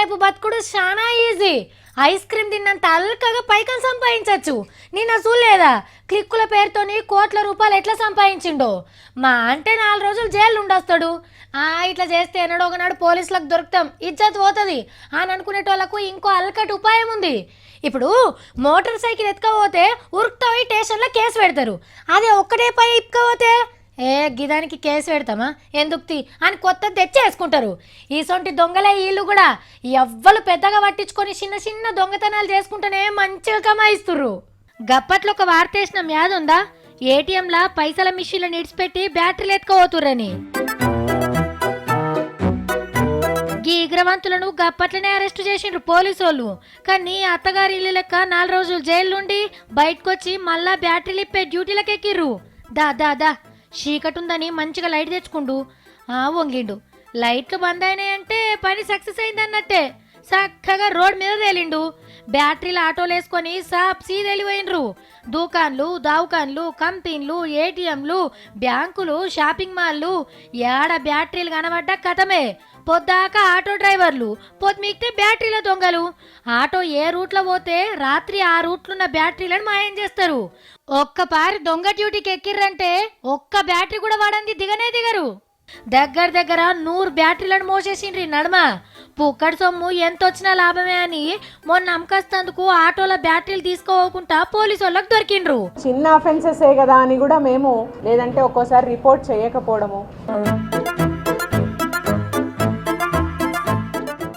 రేపు బతుకుడు చాలా easy. Ice cream తిన్నంత అల్కగా పైకం సంపాదించవచ్చు. నిన్న చూడలేదా క్లిక్కుల పేరుతోని కోట్ల రూపాయలు ఎట్లా సంపాదించిండో. మా అంటే 4 రోజులు జైలు ఉండొస్తాడు. ఇట్లా చేస్తే ఎన్నడో ఒకనాడు పోలీసులకు దొరుకుతాం, ఇజ్జత్ పోతుంది అని అనుకునేటోళ్లకు ఇంకో అల్కటి ఉపాయం ఉంది. ఇప్పుడు మోటార్ సైకిల్ ఎత్తుకపోతే ఉరుకుతాయి స్టేషన్లో కేసు పెడతారు. అదే ఒక్కటే పై ఇప్పుకపోతే గిదానికి కేసు పెడతామా ఎందుకు అని కొత్త తెచ్చేసుకుంటారు. ఈ సొంటి దొంగలే వీళ్ళు కూడా. ఎవ్వరు పెద్దగా పట్టించుకొని చిన్న చిన్న దొంగతనాలు చేసుకుంటేనే మంచిగా కమాయిస్తుర్రు. గప్పట్లో ఒక వార్త వేసిన మ్యాద్ ఉందా, ఏటీఎంలా పైసల మిషన్లు నిడిచిపెట్టి బ్యాటరీలు ఎత్తుకోతుర్రని. ఈ ఉగ్రవంతులను గప్పట్లనే అరెస్టు చేసిండ్రు పోలీసోళ్ళు. కానీ అత్తగారి ఇల్లు లెక్క 4 రోజులు జైలుండి బయటకొచ్చి మళ్ళా బ్యాటరీలు ఇప్పే డ్యూటీలకు ఎక్కిర్రు. దా దా దా చీకటుందని మంచిగా లైట్ తెచ్చుకుండు. వంగిండు. లైట్లు బంద్ అయినాయంటే పని సక్సెస్ అయిందన్నట్టే. చక్కగా రోడ్ మీద తేలిండు. బ్యాటరీలు ఆటోలు వేసుకొని సాప్సీ తెలిపోయినరు. దుకాన్లు, దావుకాన్లు, కంపెనీలు, ఏటీఎంలు, బ్యాంకులు, షాపింగ్ మాల్లు, ఏడ బ్యాటరీలు కనబడ్డా కథమే. పొద్దాక ఆటో డ్రైవర్లు, పొద్దుమిగితే బ్యాటరీల దొంగలు. ఆటో ఏ రూట్లో పోతే రాత్రి ఆ రూట్లున్న బ్యాటరీలను మాయం చేస్తారు. ఒక్కపారి దొంగ డ్యూటీకి ఎక్కిర్రంటే ఒక్క బ్యాటరీ కూడా వాడంది దిగనే దిగరు. దగ్గర 100 బ్యాటరీలను మోసేసిండ్రి నడమ. పుక్కడి సొమ్ము ఎంతొచ్చినా లాభమే అని మొన్న అమ్మకస్తందుకు ఆటోల బ్యాటరీలు తీసుకోకుండా పోలీసు వాళ్ళకి దొరికిండ్రు. చిన్న అఫెన్సెస్ కదా అని కూడా మేము లేదంటే ఒక్కోసారి రిపోర్ట్ చేయకపోవడము.